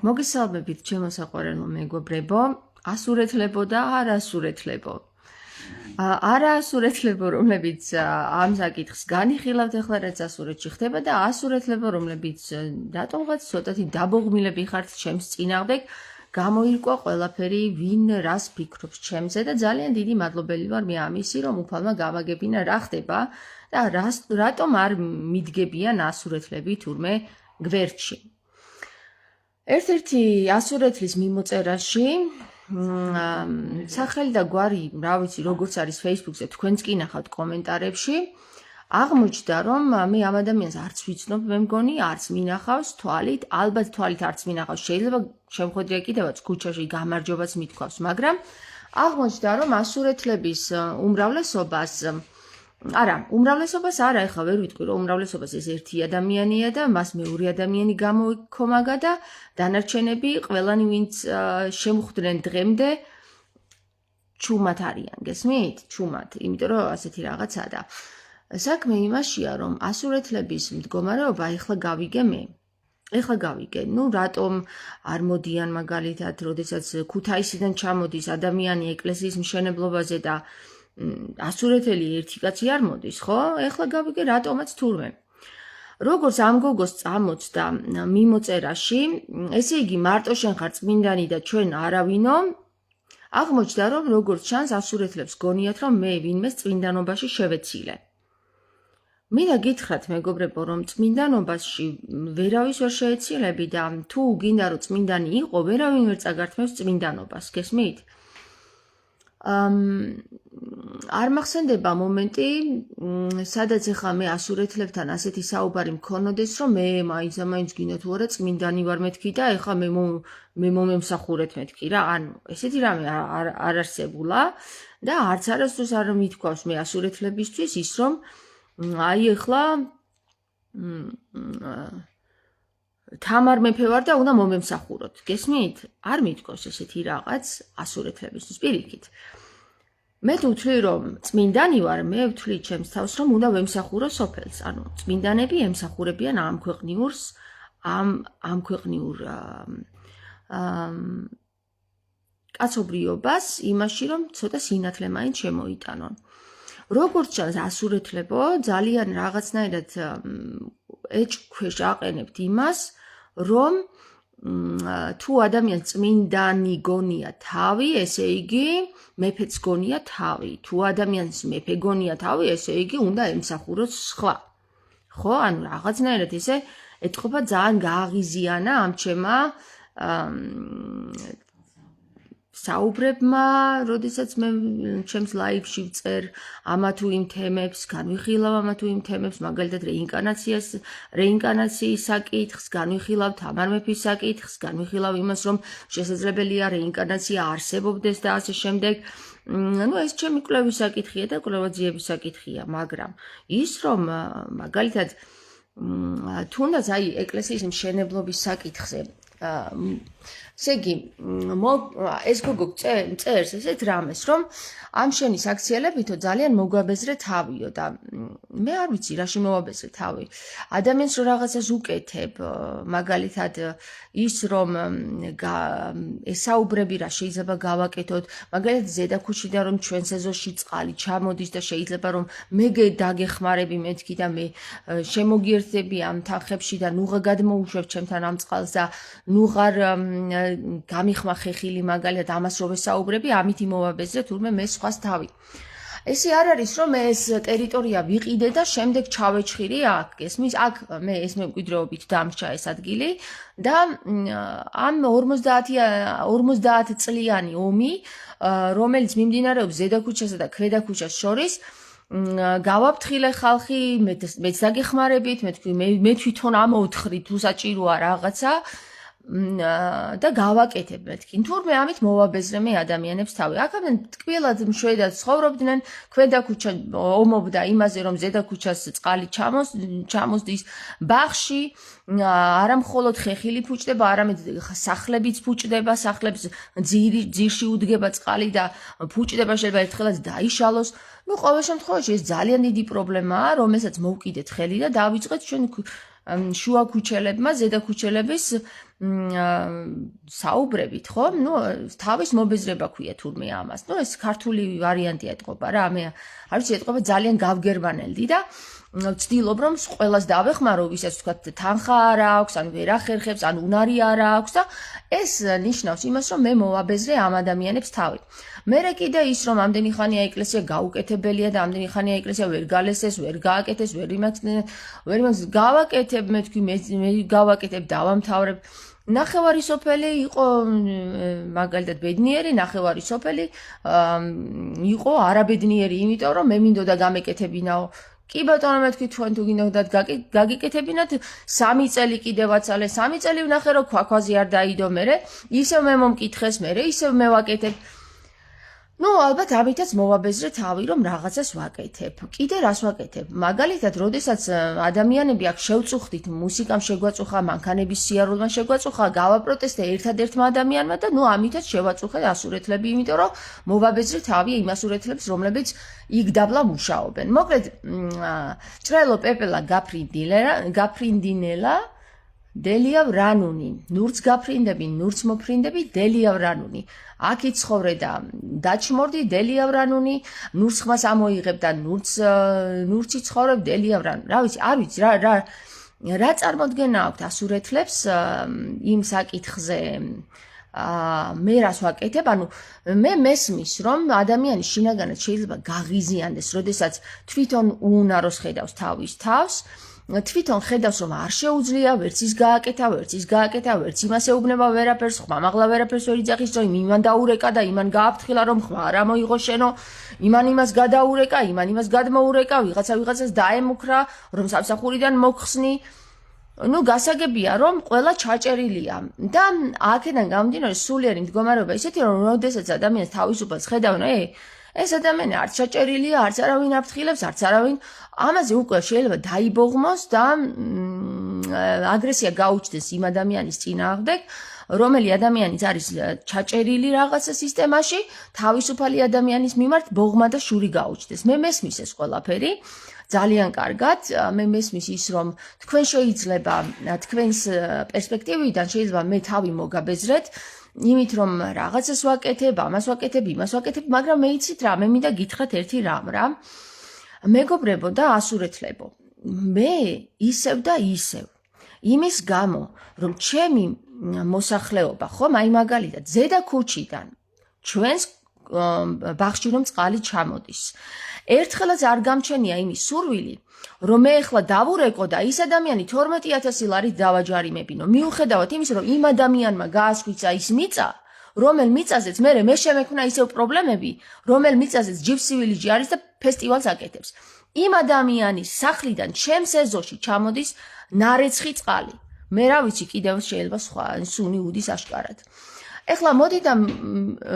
მოგესალმებით ჩემო საყვარელო მეგობრებო, ასურეთლებო და არასურეთლებო. არაასურეთლებო, რომლებიც ამ საკითხს განიხილავთ ახლა რაც ასურეთში ხდება და ასურეთლებო, რომლებიც რატომღაც ცოტათი დაბოღმილები ხართ ჩემს წინააღმდეგ, გამოირკვა ყველაფერი, ვინ რას ფიქრობს ჩემზე და ძალიან დიდი მადლობელი ვარ მე ამისი, რომ უფალმა გამაგებინა რა ხდება და რატომ არ მიდგებიან ასურეთლები თურმე გვერდში. ერთ-ერთი ასურეთლის მიმოწერაში სახელი და გვარი, რა ვიცი, როგორც არის Facebook-ზე, თქვენც კი ნახავთ კომენტარებში, აღმოჩნდა, რომ მე ამ ადამიანს არც ვიცნობ, მე მგონი, არც მინახავს თვალით, ალბათ თვალით არც მინახავს, შეიძლება შემხედრია კიდევაც ქუჩაში გამარჯვებაც მithქვავს, მაგრამ აღმოჩნდა, რომ ასურეთლების უმრავლესობას არა, ეხლა ვერ ვიტყვი, რომ უმრავლესობას ეს ერთი ადამიანია და მას მეორე ადამიანი გამოიქომაგა და დანარჩენები ყველანი ვინც შემოხვდნენ დღემდე ჩუმად არიან, გესმით? ჩუმად, იმიტომ რომ ასეთი რაღაცაა და საქმე იმაშია, რომ ასურეთლების მდგომარეობა ეხლა გავიგე მე. ნუ რატომ არ მოდიან მაგალითად, როდესაც ქუთაისიდან ჩამოდის ადამიანი ეკლესიის მშენებლობაზე და ასურეთელი ერთი კაცი არ მოდის, ხო? ეხლა გავიგე რატომაც თურმე. როგორც ამ გოგოს წამოწდა მიმოწერაში, ესე იგი მარტო შენ ხარ წმინდანი და ჩვენ არავინო, აღმოჩნდა, რომ როგორც ჩანს ასურეთლებს გონიათ, რომ მე ვინმეს წმინდანობაში შევეცილე. მინდა გითხრათ მეგობრებო, რომ წმინდანობაში ვერავის ვერ შეეცილები და თუ გინდა რომ წმინდანი იყო, ვერავინ ვერ წაგართმევს წმინდანობას, გესმით? არ მახსენდება მომენტი, სადაც ახლა მე ასურეთლებთან ასეთი საუბარი მქონოდეს, რომ მე მაინც გინდა თუ არა წმინდანი ვარ მეთქი და ახლა მე მომემსახურეთ მეთქი რა, ანუ ესეთი რამე არ არსებულა და არც არასდროს არ მithქვავს მე ასურეთლებისთვის ის, რომ აი ახლა თამარ მეფე ვარ და უნდა მომემსახუროთ, გესმით? არ მithქვავს ესეთი რაღაც ასურეთლებისთვის პირიქით. მე თუ ვთვლი, რომ წმინდანი ვარ, მე ვთვლი ჩემს თავს, რომ უნდა ვემსახურო სოფელს. ანუ წმინდანები ემსახურებიან ამ ქვეყნიურს, ამ ქვეყნიურ კაცობრიობას იმაში, რომ ცოტა სინათლე მაინც შემოიტანონ. როგორც ჩანს ასურეთლებო, ძალიან რაღაცნაირად ეჭქვეშ აყენებთ იმას, რომ თუ ადამიანს წმინდანი გონია თავი, ესე იგი მეფეც გონია თავი. თუ ადამიანს მეფე გონია თავი, ესე იგი უნდა ემსახუროს სხვა. ხო, ანუ რაღაცნაირად ესე ეთყობა ძალიან გააღიზიანა ამ ჩემმა საუბრებმა, როდესაც მე ჩემს ლაივში ვწერ ამა თუ იმ თემებს, განვიხილავ ამა თუ იმ თემებს, მაგალითად რეინკარნაციის საკითხს, განვიხილავ თამარ მეფის საკითხს, განვიხილავ იმას, რომ შესაძლებელია რეინკარნაცია არსებობდეს და ასე შემდეგ. ნუ ეს ჩემი კვლევის საკითხია და კვლევაძიების საკითხია, მაგრამ ის რომ მაგალითად თუნდაც აი ეკლესიის მშენებლობის საკითხზე ესე იგი, ეს გოგო წერს ესეთ რამეს, რომ ამ შენი საქციელებითო ძალიან მოგვაბეზრე თავიო და მე არ ვიცი რაში მოვაბეზრე თავი. ადამიანს რო რაღაცას უკეთებ, მაგალითად ის რომ ესაუბრები რა შეიძლება გავაკეთოთ, მაგალითად ზედა ქუჩიდან რომ ჩვენ სეზონში წყალი ჩამოდის და შეიძლება რომ მე დაგეხმარები მეთქი და მე შემოგიერთდები ამ თანხებში და ნუღა გადმოუშვებ ჩემთან ამ წყალს და ნუღარ გამიხმა ხეხილი მაგალითად ამას რო ვესაუბრები, ამით იმოვაბეზრე თურმე მე სხვას თავი. ესე არ არის, რომ მე ეს ტერიტორია ვიყიდე და შემდეგ ჩავეჩხირი აქ, გესმის? აქ მე ეს მემკვიდრეობით დამრჩა ეს ადგილი და ამ 50 წლიანი ომი, რომელიც მიმდინარეობს ზედა ქუჩასა და ქვედა ქუჩას შორის, გავაფრთხილე ხალხი, მეც დაგეხმარებით, მე თვითონ ამოვთხრი თუ საჭიროა რაღაცა და გავაკეთებ მეთქი. თურმე ამით მოვაბეზრე მე ადამიანებს თავი. აქამდე ტკბილად მშვიდად ცხოვრობდნენ, ქვედა ქუჩა ომობდა იმაზე, რომ ზედა ქუჩას წყალი ჩამოსდის ბაღში, არა მხოლოდ ხეხილი ფუჭდება, არამედ სახლებიც ფუჭდება, სახლებს ძირში უდგება წყალი და ფუჭდება, შეიძლება ერთხელაც დაიშალოს. ნუ ყოველ შემთხვევაში ეს ძალიან დიდი პრობლემაა, რომელსაც მოვკიდეთ ხელი და დავიწყეთ ჩვენ შუა ქუჩელებმა, ზედა ქუჩელების საუბრებით, ხო? თავის მობეზრება ქვია თურმე ამას. ეს ქართული ვარიანტი ეთყობა რა, მე არ ვიცი, ეთყობა ძალიან გავგერმანელდი და ვცდილობ რომ ყველას დავეხმარო, ვისაც თქვა თანხა არ აქვს, ან ვერ ახერხებს, ან უნარი არ აქვს და ეს ნიშნავს იმას, რომ მე მოვაბეზრე ამ ადამიანებს თავით. მერე კიდე ის რომ ამდენი ხანია ეკლესია გაუკეთებელია და ამდენი ხანია ეკლესია ვერ გალესეს, ვერ გააკეთეს, ვერ იმას გავაკეთებ, მე თქვი მე გავაკეთებ, დავამთავრებ. ნახევარი სოფელი იყო მაგალითად ბედნიერი, ნახევარი სოფელი იყო არაბედნიერი, იმიტომ რომ მე მინდოდა გამეკეთებინაო. კი ბატონო, მე თქვი თქვენ თუ გინდათ გაგიკეთებინათ, 3 წელი კიდე ვაცალე, 3 წელი ვნახე რომ ქვაქვაზე არ დაიდო მერე, ისევ მე მომკითხეს მერე, ისევ მე ვაკეთებ. ალბათ ამითაც მოვაბეზრე თავი რომ რაღაცას ვაკეთებ. კიდე რას ვაკეთებ? მაგალითად, როდესაც ადამიანები აქ შევწუხდით, მუსიკამ შეგვაწუხა, მანქანების სიარულმა შეგვაწუხა, გავაპროტესტე ერთადერთმა ადამიანმა და ამითაც შევაწუხე ასურეთლები, იმიტომ რომ მოვაბეზრე თავი იმ ასურეთლებს, რომლებიც იქ დაბლა მუშაობენ. მოკლედ, ჭრელო პეპელა გაფრინდინელა დელიავ რანუნი, ნურც გაფრინდები, ნურც მოფრინდები, დელიავ რანუნი. აქ იცხოვრე და დაჩმორდი, დელიავ რანუნი, ნურც ხმას ამოიღებ და ნურც იცხოვრებ, დელიავ რანუნი. რა ვიცი, არ ვიცი, რა წარმოდგენა აქვთ ასურეთლებს იმ საკითხზე, მე რას ვაკეთებ, მე მესმის, რომ ადამიანი შინაგანად შეიძლება გაღიზიანდეს, როდესაც თვითონ უუნაროს ხედავს თავის თავს, თვითონ ხედავს რომ არ შეუძლია ვერც ის გააკეთა, ვერც იმას ეუბნება ვერაფერს, ხმამაღლა ვერაფერს ვერ იძახის, რომ იმან დაურეკა და იმან გააფრთხილა რომ ხმა არ ამოიღო შენო, იმან იმას გადაურეკა, იმან იმას გადმოურეკა, ვიღაცას დაემუქრა, რომ სამსახურიდან მოხსნი. გასაგებია რომ ყველა ჩაჭერილია და აქედან გამომდინარე სულიერი მდგომარეობა ისეთი რომ როდესაც ადამიანს თავისუფალს ხედავენ, ეს ადამიანი არც ჩაჭერილია, არც არავინ აფრთხილებს, არც არავინ ამაზე უკვე შეიძლება დაიბოღმოს და აგრესია გაუჩნდეს იმ ადამიანის წინააღმდეგ, რომელი ადამიანიც არის ჩაჭერილი რაღაცა სისტემაში, თავისუფალი ადამიანის მიმართ ბოღმა და შური გაუჩნდეს. მე მესმის ეს ყველაფერი ძალიან კარგად, მე მესმის ის რომ თქვენ შეიძლება თქვენს პერსპექტივიდან შეიძლება მე თავი მოგაბეზრეთ, იმით რომ რაღაცას ვაკეთებ, ამას ვაკეთებ, იმას ვაკეთებ, მაგრამ მე იცით რა, მე მინდა გითხრათ ერთი რამ რა. მეგობრებო და ასურეთლებო, მე ისევ და ისევ იმის გამო, რომ ჩემი მოსახლეობა, ხომ, აი მაგალითად, ზედა ქუჩიდან ჩვენს ბაღში რომ წყალი ჩამოდის. ერთხელაც არ გამჩენია იმის სურვილი, რომ მე ახლა დავურეკო და ის ადამიანი 12,000 ლარით დავაჯარიმებინო. მიუხედავად იმისა, რომ იმ ადამიანმა გაასხვიცა ის მიწა, რომელ მიწაზეც მე შემექმნა ისევ პრობლემები, რომელ მიწაზეც ჯიფსივილიჯი არის და ფესტივალს აკეთებს. იმ ადამიანის სახლიდან ჩემს ეზოში ჩამოდის ნარეცხი წყალი. მე რა ვიცი, კიდევ შეიძლება სხვა, სუნი უდის აშკარად. ეხლა მოდი და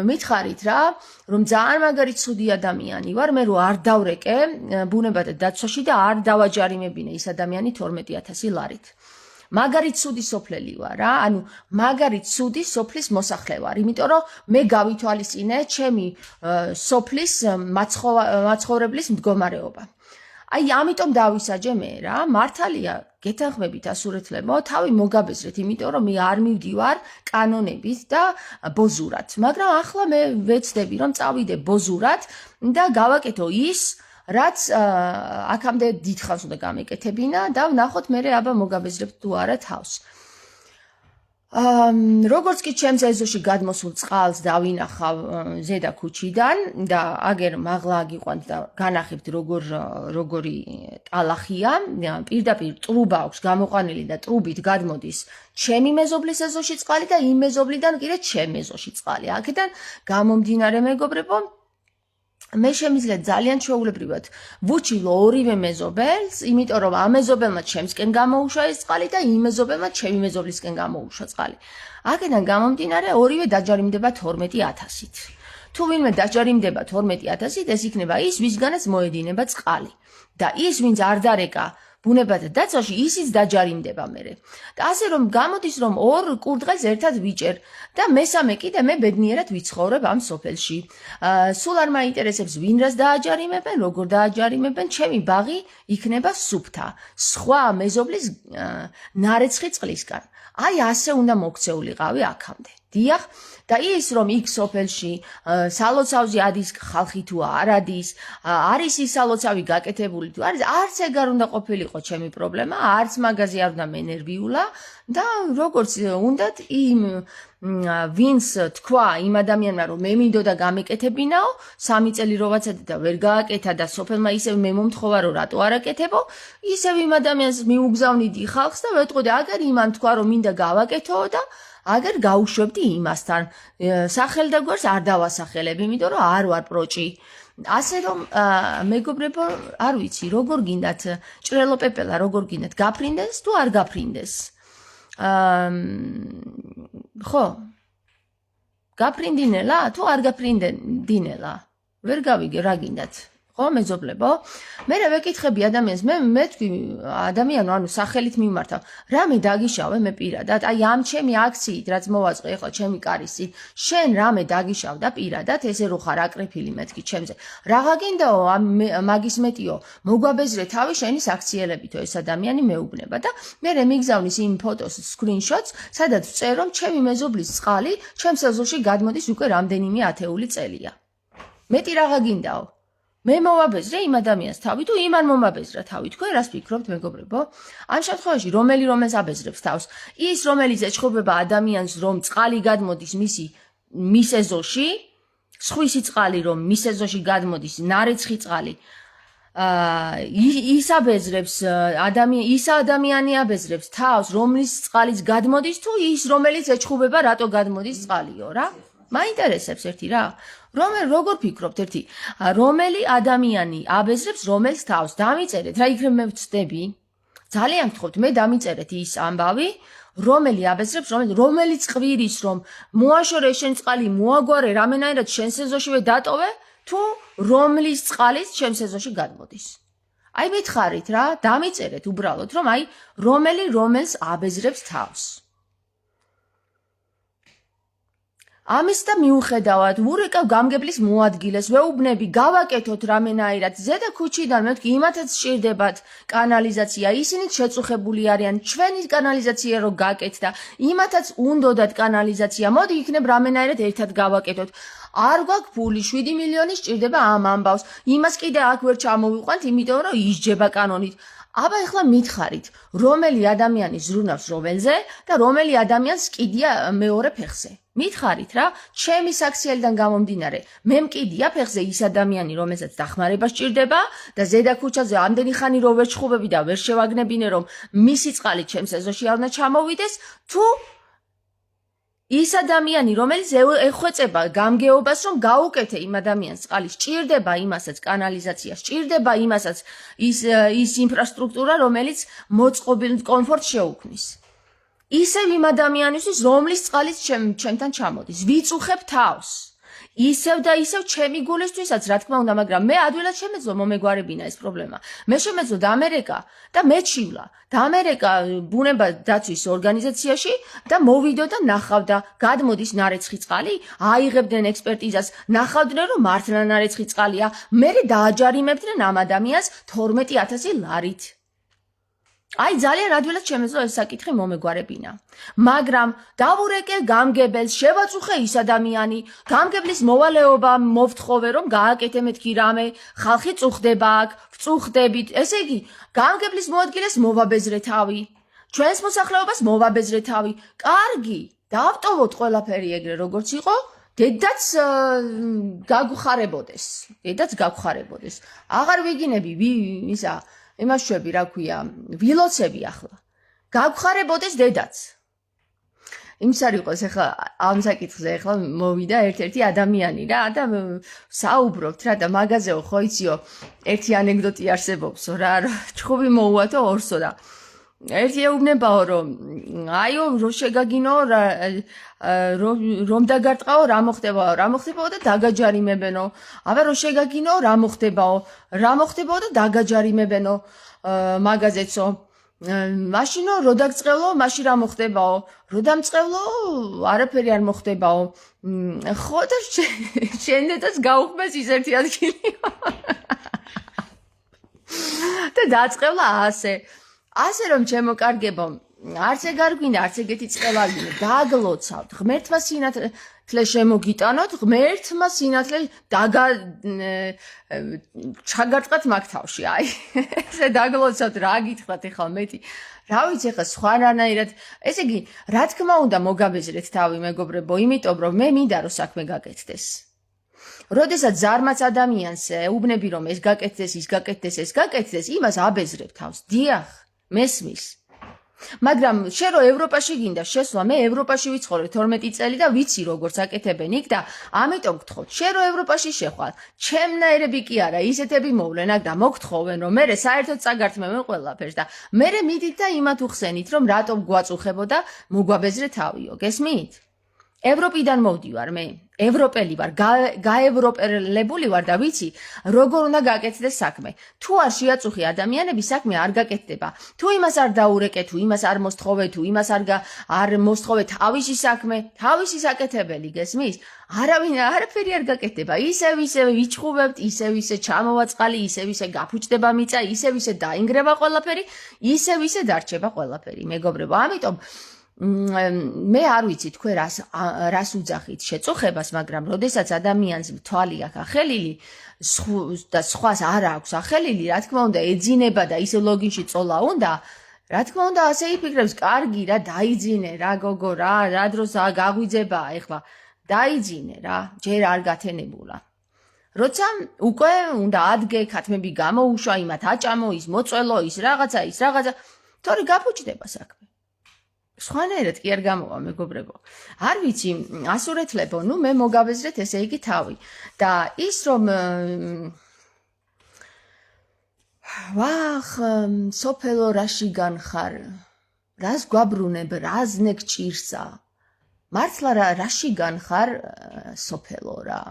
მითხარით რა, რომ ძალიან მაგარი ცუდი ადამიანი ვარ, მე რო არ დავრეკე ბუნებათა დაცვაში და არ დავაჯარიმებინე ის ადამიანი 12,000 ლარით. მაგარი ცუდი სოფლელი ვარ რა, მაგარი ცუდი სოფლის მოსახლე ვარ, იმიტომ რომ მე გავითვალისწინე ჩემი სოფლის მაცხოვრებლის მდგომარეობა. აი ამიტომ დავისაჯე მე რა, მართალია გეთანხმებით ასურეთლებო, თავი მოგაბეზრეთ, იმიტომ რომ მე არ მივდივარ კანონებით და ბოზურად, მაგრამ ახლა მე ვეცდები რომ წავიდე ბოზურად და გავაკეთო ის, რაც აქამდე დიდხანს უნდა გამეკეთებინა და ვნახოთ მე აბა მოგაბეზრებთ თუ არა თავს. როგორც კი ჩემს ეზოში გადმოსულ წყალს დავინახავ ზედა ქუჩიდან და აგერ მაღლა აგიყვანთ და განახებთ როგორი ტალახია, პირდაპირ ტრუბა აქვს გამოყვანილი და ტრუბით გადმოდის ჩემი მეზობლის ეზოში წყალი და იმ მეზობლიდან კიდე ჩემ ეზოში წყალი. აქედან გამომდინარე მეგობრებო, მე შემიძლია ძალიან ჩვეულებრივად ვუჩილო ორივე მეზობელს, იმიტომ რომ ამ მეზობელმა ჩემსკენ გამოუშვა ეს წყალი და იმ მეზობელმა ჩემი მეზობლისკენ გამოუშვა წყალი. აქედან გამომდინარე ორივე დაჯარიმდება 12,000-ით. თუ ვინმე დაჯარიმდება 12,000-ით, ეს იქნება ის, ვისგანაც მოედინება წყალი. და ის, ვინც არ დარეკა ბუნებათა დაცვაში, ისიც დაჯარიმდება მერე. და ასე რომ გამოდის, რომ ორ კურდღელს ერთად ვიჭერ და მესამე კიდე მე ბედნიერად ვიცხოვრებ ამ სოფელში. სულ არ მაინტერესებს ვინ რას დააჯარიმებენ, როგორ დააჯარიმებენ, ჩემი ბაღი იქნება სუფთა, სხვა მეზობლის ნარეცხი წყლისგან. აი ასე უნდა მოქცეულიყავი აქამდე. დიახ, და ის რომ იქ სოფელში სალოცავზე ადის ხალხი თუ არ ადის, არის ის სალოცავი გაკეთებული თუ არის, არც ეგარ უნდა ყოფილიყო ჩემი პრობლემა, არც მაგაზე არ უნდა მენერვიულა და როგორც უნდათ იმ ვინც თქვა იმ ადამიანმა რომ მე მინდოდა გამეკეთებინაო, 3 წელი რო ვაცადი და ვერ გააკეთა და სოფელმა ისევ მე მომთხოვა რომ რატო არ აკეთებო, ისევ იმ ადამიანს მიუგზავნიდი ხალხს და ვეტყოდი აგერ იმან თქვა რომ მინდა გავაკეთო და აგერ გავუშვებდი იმასთან. სახელ და გვერდს არ დავასახელებ, იმიტომ რომ არ ვარ პროჭი. ასე რომ მეგობრებო, არ ვიცი, როგორ გინდათ ჭრელო პეპელა, როგორ გინდათ გაფრინდეს თუ არ გაფრინდეს. ხო, გაფრინდინელა თუ არ გაფრინდინელა, ვერ გავიგე რა გინდათ. ხო, მეზობლებო, მე ვეკითხები ადამიანს, მე თქვი ადამიანო, ანუ სახელით მიმართავ, რამე დაგიშავე მე პირადად, აი ამ ჩემი აქციით, რაც მოვაწყე ახლა ჩემი კარისით, შენ რამე დაგიშავდა პირადად, ესე რო ხარ აკრეფილი მეთქი ჩემზე. რაღა გინდაო, მაგის მეტიო, მოგვაბეზრე თავი შენი საქციელებითო ეს ადამიანი მეუბნება და მე მიგზავნის იმ ფოტოს სკრინშოტს, სადაც ვწერ რომ ჩემი მეზობლის წყალი ჩემს ეზოში გადმოდის უკვე რამდენიმე ათეული წელია. მეტი რაღა გინდაო. მე მოვაბეზრე იმ ადამიანს თავი თუ იმან მომაბეზრა თავი. თქვენ რას ფიქრობთ, მეგობრებო? ამ შემთხვევაში რომელს აბეზრებს თავს? ის რომელიც ეჩხუბება ადამიანს რომ წყალი გადმოდის მის ეზოში, სხვისი წყალი რომ მის ეზოში გადმოდის, ნარეცხი წყალი. ის აბეზრებს ის ადამიანი აბეზრებს თავს, რომლის წყალიც გადმოდის თუ ის რომელიც ეჩხუბება რატო გადმოდის წყალიო რა? მაინტერესებს ერთი რა. როგორ ფიქრობთ ერთი, რომელი ადამიანი აბეზრებს რომელს თავს? დამიწერეთ რა, იქნებ მე ვწდები. ძალიან გთხოვთ, მე დამიწერეთ ის ამბავი, რომელი აბეზრებს რომელიც ყვირის რომ მოაშორე შენ წყალი, მოაგვარე რამენაირად შენს ეზოშივე დატოვე, თუ რომლის წყალიც ჩემს ეზოში გადმოდის. აი მითხარით რა, დამიწერეთ უბრალოდ რომ აი რომელს აბეზრებს თავს. ამის და მიუხედავად ვურეკავ გამგებლის მოადგილეს, ვეუბნები გავაკეთოთ რამენაირად ზედა ქუჩიდან, მე ვთქვი იმათაც სჭირდებათ კანალიზაცია, ისინიც შეწუხებული არიან, ჩვენი კანალიზაცია რო გაკეთდა, იმათაც უნდოდათ კანალიზაცია, მოდი იქნებ რამენაირად ერთად გავაკეთოთ. არ გვაქვს ფული, 7 მილიონი სჭირდება ამ ამბავს. იმას კიდე აქ ვერ ჩამოვიყვანთ, იმიტომ რომ ისჯება კანონით. აბა ეხლა მითხარით, რომელი ადამიანი ზრუნავს რომელზე და რომელი ადამიანს კიდია მეორე ფეხზე. მითხარით რა, ჩემი საქციელიდან გამომდინარე, მე მკიდია ფეხზე ის ადამიანი, რომელსაც დახმარება სჭირდება და ზედა ქუჩაზე ამდენი ხანი რო ვერ ჩხუბები და ვერ შევაგნებინე, რომ მისი წყალი ჩემს ეზოში არ უნდა ჩამოვიდეს, თუ ის ადამიანი, რომელიც ეხვეწება გამგეობას, რომ გაუკეთე იმ ადამიანს წყალი, სჭირდება იმასაც კანალიზაცია, სჭირდება იმასაც ის ინფრასტრუქტურა, რომელიც მოწყობილ კომფორტს შეუქმნის. ისევ იმ ადამიანისთვის, რომლის წყალიც ჩემთან ჩამოდის, ვიწუხებ თავს. ისევ და ისევ ჩემი გულისთვისაც, რა თქმა უნდა, მაგრამ მე ადვილად შემეძლო მომეგვარებინა ეს პრობლემა. მე შემეძლო დამერეკა და მეჩივლა. დამერეკა ბუნება დაცვის ორგანიზაციაში და მოვიდო და ნახავდა, გადმოდის ნარეცხი წყალი, აიღებდნენ ექსპერტიზას, ნახავდნენ რომ მართლა ნარეცხი წყალია, მერე დააჯარიმებდნენ ამ ადამიანს 12,000 ლარით. აი ძალიან ადვილად შემეძლო ეს საკითხი მომეგვარებინა. მაგრამ დავურეკე გამგებელს, შევაწუხე ის ადამიანი, გამგებლის მოვალეობა მოვთხოვე რომ გააკეთე მეთქი რამე, ხალხი წუხდება აქ, ვწუხდებით. ესე იგი, გამგებლის მოადგილეს მოვაბეზრე თავი, ჩვენს მოსახლეობას მოვაბეზრე თავი. კარგი, დავტოვოთ ყველაფერი ეგრე როგორც იყო. დედაც გაგუხარებოდეს. აღარ ვიგინები იმაშვები, რა ქვია, ვილოცები ახლა. გაგხარებოდეს დედაც. იმის არ იყოს ახლა ამ საკითხზე ახლა მოვიდა ერთ-ერთი ადამიანი რა და საუბრობთ რა და მაგაზეო ხო იციო, ერთი ანეკდოტი არსებობსო რა, ჩხუბი მოუვათო ორსო და ერთი ეუბნებაო რომ აიო რო შეგაგინო რომ დაგარტყაო რა მოხდებაო და დაგაჯარიმებენო. აბა რო შეგაგინო რა მოხდებაო და დაგაჯარიმებენო მაგაზეცო. მაშინო რო დაგწყევლო, მაშინ რა მოხდებაო? რო დამწყევლო, არაფერი არ მოხდებაო. ხო და შენდედაც გაუხმეს ის ერთი ადგილი. და დაწყევლა ასე რომ ჩემო კარგებო, არც ეგ არ გვინდა, არც ეგეთი წყევალი დაგლოცავთ, ღმერთმა სინათლე შემოგიტანოთ, ღმერთმა სინათლე ჩაგარწყათ მაგ თავში, აი, ესე დაგლოცავთ, რა გითხრათ ეხლა მეტი. რა ვიცი ახლა სხვანაირად, ესე იგი, რა თქმა უნდა მოგაბეზრეთ თავი მეგობრებო, იმიტომ რომ მე მინდა რომ საქმე გაკეთდეს. როდესაც ზარმაც ადამიანს ეუბნები რომ ეს გაკეთდეს, ის გაკეთდეს, ეს გაკეთდეს, იმას აბეზრებ თავს. დიახ, მესმის. მაგრამ შენ რო ევროპაში გინდა შესვლა, მე ევროპაში ვიცხოვრე 12 წელი და ვიცი როგორც აკეთებენ იქ და ამიტომ გთხოვთ, შენ რო ევროპაში შეხვალ, ჩემნაირები კი არა, ისეთები მოვლენ აქ და მოგთხოვენ რომ მე საერთოდ წაგართმევენ ყველაფერს და მე მიდით და იმათ უხსენით რომ რატომ გვაწუხებოდა მოგვაბეზრე თავიო, გესმით? ევროპიდან მოვდივარ მე, ევროპელი ვარ, გაევროპელებული ვარ და ვიცი, როგორ უნდა გაკეთდეს საქმე. თუ არ შეაწუხი ადამიანები, საქმე არ გაკეთდება. თუ იმას არ დაურეკე, თუ იმას არ მოსთხოვე, თუ იმას არ მოსთხოვე თავისი საქმე, თავისი საკეთებელი, გესმის? არაფერი არ გაკეთდება. ისევ ვიჩხუბებთ, ისევ ჩამოვა წყალი, ისევ გაფუჭდება მიწა, ისევ დაინგრევა ყველაფერი, ისევ დარჩება ყველაფერი, მეგობრებო. ამიტომ მე არ ვიცი თქვენ რას უძახით შეწუხებას, მაგრამ როდესაც ადამიანს თვალი აქვს ახელილი და სხვას არ აქვს ახელილი, რა თქმა უნდა ეძინება და ისე ლოგინში წოლა უნდა, რა თქმა უნდა ასე იფიქრებს, კარგი რა, დაიძინე რა გოგო რა დროს გაგვიძება ეხლა, დაიძინე რა, ჯერ არ გათენებულა. როცა უკვე უნდა ადგე, ქათმები გამოუშვა, იმათ აჭამო, ის მოწველო, ის რაღაცა, თორე გაფუჭდება საქმე. სხვანაირად კი არ გამოვა მეგობრებო. არ ვიცი, ასურეთლებო, ნუ მე მოგაბეზრეთ ესე იგი თავი. და ის რომ ვახ, სოფელო რაშიგან ხარ? რას გვაბრუნებ, რაზნე გჭირსა? მართლა რაშიგან ხარ სოფელო რა?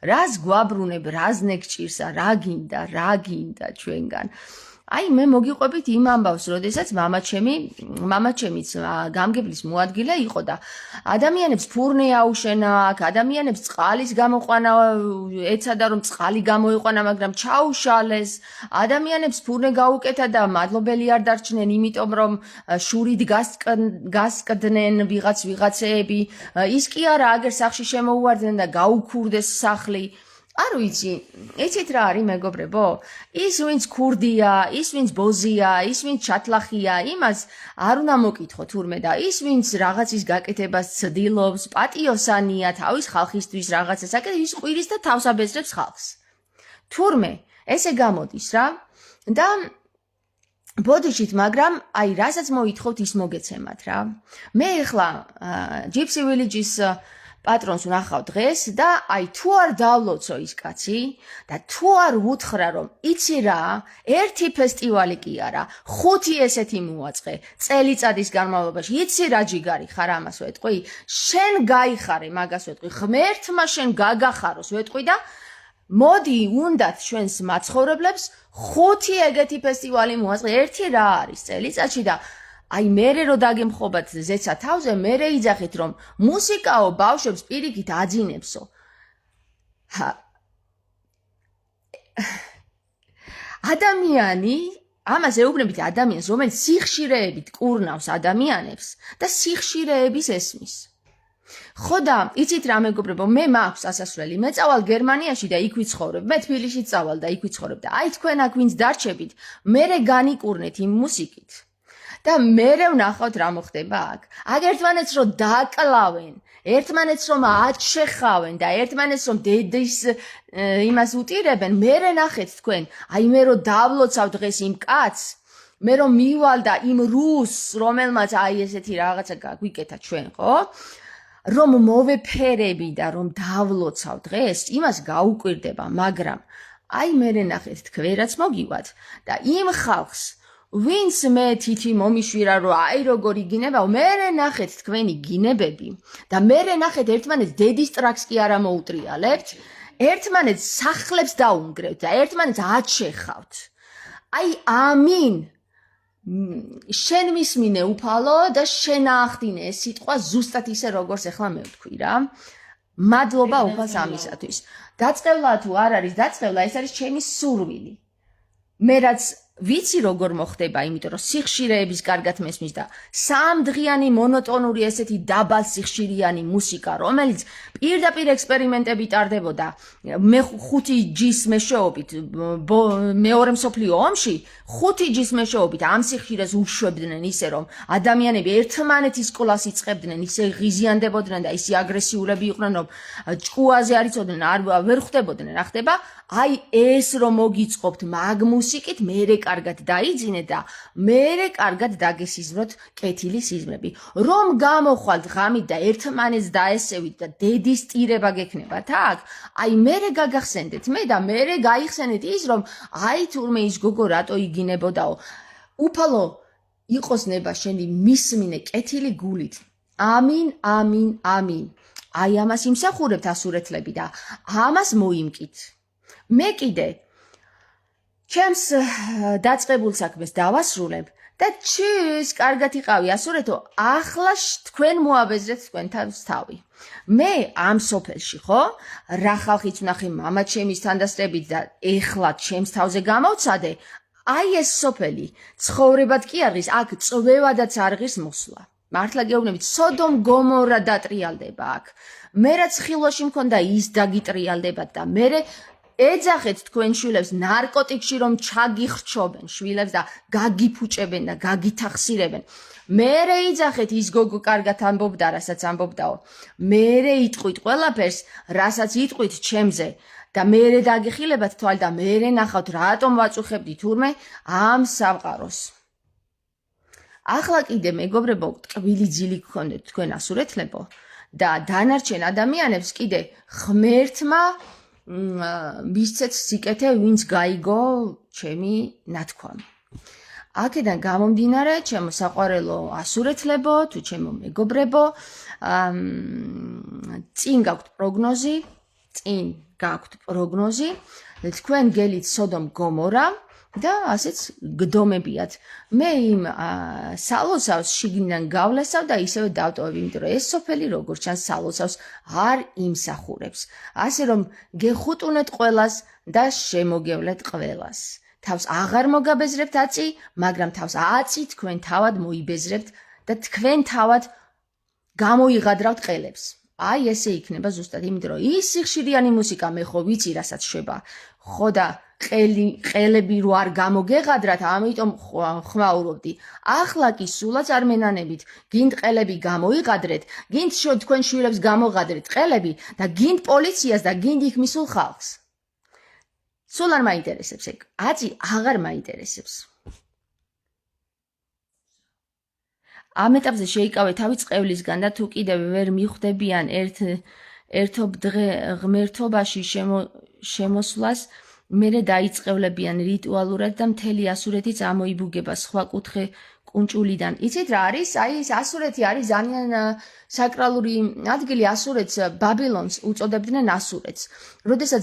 რას გვაბრუნებ, რაზნე გჭირსა? რა გინდა ჩვენგან? აი მე მოგიყვებით იმ ამბავს, როდესაც მამაჩემიც გამგებლის მოადგილე იყო და ადამიანებს ფურნე აუშენა, ადამიანებს წყალის გამოყვანა ეცადა რომ წყალი გამოიყვანა, მაგრამ ჩაუშალეს, ადამიანებს ფურნე გაუკეთა და მადლობელი არ დარჩნენ, იმიტომ რომ შურით გასკდნენ ვიღაცეები, ის კი არა, აგერ სახლში შემოუვარდნენ და გაუქურდეს სახლი. არ ვიცი, იცით რა არის მეგობრებო? ის ვინც ქურდია, ის ვინც ბოზია, ის ვინც ჩათლახია, იმას არ უნდა მოკითხო თურმე და ის ვინც რაღაცის გაკეთებას ცდილობს, პატიოსანია თავის ხალხისთვის რაღაცას აკეთებს, ის ყვირის და თავს აბეზრებს ხალხს. თურმე ესე გამოდის რა და ბოდიშით, მაგრამ აი რასაც მოითხოვთ ის მოგეცემათ რა. მე ახლა Gypsy Village-ის პატრონს ვნახავ დღეს და აი თუ არ დავლოცო ის კაცი და თუ არ ვუთხრა რომ იცი რა, ერთი ფესტივალი კი არა, 5 ესეთი მოაწყე წელიწადის განმავლობაში. იცი რა ჯიგარი ხარ, ამას ვეტყვი? შენ გაიხარე, მაგას ვეტყვი. ღმერთმა შენ გაგახაროს ვეტყვი და მოდი უნდათ ჩვენს მაცხოვრებლებს 5 ეგეთი ფესტივალი მოაწყე. ერთი რა არის წელიწადში და აი მერე რო დაგემხობათ ზეცა თავზე, მერე იძახით რომ მუსიკაო ბავშვებს პირიქით აძინებსო. ადამიანი, ამას ეუბნებით ადამიანს, რომელიც სიხშირეებით კურნავს ადამიანებს და სიხშირეების ესმის. ხო და იცით რა მეგობრებო, მე მაქვს ასასვლელი, მე წავალ გერმანიაში და იქ ვიცხოვრებ, მე თბილისში წავალ და იქ ვიცხოვრებ და აი თქვენ აქ ვინც დარჩებით, მერე განიკურნეთ იმ მუსიკით. და მერე ვნახავთ რა მოხდება აქ. აქ ერთმანეთს რომ დაკლავენ, ერთმანეთს რომ აჩეხავენ და ერთმანეთს რომ დედის იმას უტირებენ, მერე ნახეთ თქვენ, აი მე რომ დავლოცავ დღეს იმ კაცს, მე რომ მივალ და იმ რუსს, რომელმაც აი ესეთი რაღაცა გაგვიკეთა ჩვენ, ხო? რომ მოვეფერები და რომ დავლოცავ დღეს, იმას გაუკვირდება, მაგრამ აი მერე ნახეთ თქვენ რაც მოგივათ და იმ ხალხს ვინც მე თითი მომიშვირა რომ აი როგორ იგინებაო, მერე ნახეთ თქვენი გინებები და მერე ნახეთ ერთმანეთს დედის ტრაქს კი არა მოუტრიალებთ, ერთმანეთს სახლებს დაუნგრევთ და ერთმანეთს აჩეხავთ. აი ამინ შენ მისმინე უფალო და შენ აახდინე ეს სიტყვა ზუსტად ისე როგორც ახლა მე ვთქვი რა. მადლობა უფალს ამისათვის. დაწყევლა თუ არ არის დაწყევლა, ეს არის ჩემი სურვილი. მე რაც ვიცი როგორ მოხდება, იმიტომ რომ სიხშირეების კარგად მესმის და სამდღიანი მონოტონური ესეთი დაბალ სიხშირიანი მუსიკა, რომელიც პირდაპირ ექსპერიმენტები ტარდებოდა მე-5G-ის მეშვეობით, მეორე მსოფლიო ომში 5G-ის მეშვეობით ამ სიხშირეს უშვებდნენ ისე რომ ადამიანები ერთმანეთის სკოლას იწყებდნენ, ისე ღიზიანდებოდნენ და ისე აგრესიულები იყვნენ რომ ჭკუაზე არ იცოდნენ, ვერ ხვდებოდნენ რა ხდება. აი ეს რომ მოგიწყობთ მაგ მუსიკით, მერე კარგად დაიძინეთ და მერე კარგად დაგესიზმროთ კეთილი სიზმრები. რომ გამოხვალთ ღამით და ერთმანეთს დაესევით და დედის ტირება გექნებათ აქ, აი მერე გაგახსენდეთ მე და მერე გაიხსენეთ ის რომ აი თურმე ის გოგო რატო იგინებოდაო. უფალო იყოს ნება შენი მისმინე კეთილი გულით. ამინ, ამინ, ამინ. აი ამას იმსახურებთ ასურეთლები და ამას მოიმკით. მე კიდე ჩემს დაწყებულ საქმეს დავასრულებ და ჩის კარგად იყავი ასურეთო, ახლა თქვენ მოაბეზრეთ თქვენთავს თავი. მე ამ სოფელში ხო რა ხალხიც ვნახე მამა ჩემის თანდასწრებით და ეხლა ჩემს თავზე გამოვცადე. აი ეს სოფელი ცხოვრებად კი არის, აქ წვევადაც არ ღირს მოსვლა. მართლა გეუბნებით, სოდომ გომორა დატრიალდება აქ. მე რაც ხილვაში მქონდა ის დაგიტრიალდებათ და მე ეძახეთ თქვენ შვილებს ნარკოტიკში რომ ჩაგიხრჩობენ შვილებს და გაგიფუჭებენ და გაგითახსირებენ. მერე იძახეთ ის გოგო კარგად ამბობდა, რასაც ამბობდაო. მერე იტყვით ყველაფერს, რასაც იტყვით ჩემზე და მერე დაგიხილებათ თვალი და მერე ნახავთ რატომ ვაწუხებდი თურმე ამ სამყაროს. ახლა კიდე მეგობრებო, ტკბილი ძილი გქონდეთ თქვენ ასურეთლებო და დანარჩენ ადამიანებს კიდე ღმერთმა მისცეთ სიკეთე, ვინც გაიგო ჩემი ნათქვამი. აქედან გამომდინარე, ჩემო საყვარელო ასურეთლებო, თუ ჩემო მეგობრებო, წინ გაქვთ პროგნოზი, თქვენ გელით სოდომ გომორა და ასეც გდომებიათ. მე იმ სალოსავს შიგნიდან გავლესავ და ისევე დავტოვებ, იმიტომ რომ ეს სოფელი როგორც ჩანს სალოსავს არ იმსახურებს. ასე რომ გეხუტუნეთ ყველას და შემოგევლეთ ყველას. თავს აღარ მოგაბეზრებთ აწი, მაგრამ თავს აწი თქვენ თავად მოიბეზრებთ და თქვენ თავად გამოიღადრავთ ყელებს. აი ესე იქნება ზუსტად, იმიტომ რომ ის სიხშირიანი მუსიკა მე ხო ვიცი რასაც შვება. ხო და ყელები რო არ გამოგეღადრათ, ამიტომ ხმაურობდი. ახლა კი სულაც არ მენანებით, გინდ ყელები გამოიღადრეთ, გინდ თქვენ შვილებს გამოღადრეთ ყელები და გინდ პოლიციას და გინდ იქ მისულ ხალხს. სულ არ მაინტერესებს ეგ, აწი აღარ მაინტერესებს. ამ ეტაპზე შეიკავე თავი წყევლისგან და თუ კიდევ ვერ მიხვდებიან ერთობ დღე ღმერთობაში შემოსვლას, მერე დაიწყევლებიან რიტუალურად და მთელი ასურეთი წამოიბუგება სხვა კუთხე კუნჭულიდან. იცით რა არის? აი ეს ასურეთი არის ძალიან საკრალური ადგილი. ასურეთს ბაბილონს უწოდებდნენ ასურეთს. როდესაც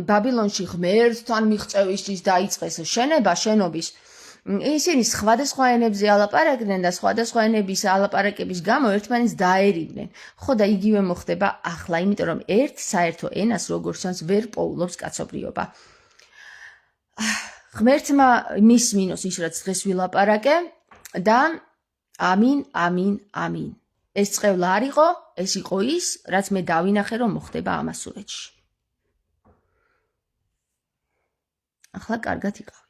ბაბილონში ღმერთთან მიღწევისთვის დაიწყეს შენობის, ისინი სხვადასხვა ენებზე ალაპარაკდნენ და სხვადასხვა ენების ალაპარაკების გამო ერთმანეთს დაერივნენ. ხო და იგივე მოხდება ახლა, იმიტომ რომ ერთ საერთო ენას როგორც ჩანს ვერ პოულობს კაცობრიობა. ღმერთმა მისმინოს ის რაც დღეს ვილაპარაკე და ამინ, ამინ, ამინ. ეს წყევლა არ იყო, ეს იყო ის, რაც მე დავინახე რომ მოხდება ამ ასურეთში. ახლა კარგად იყავ.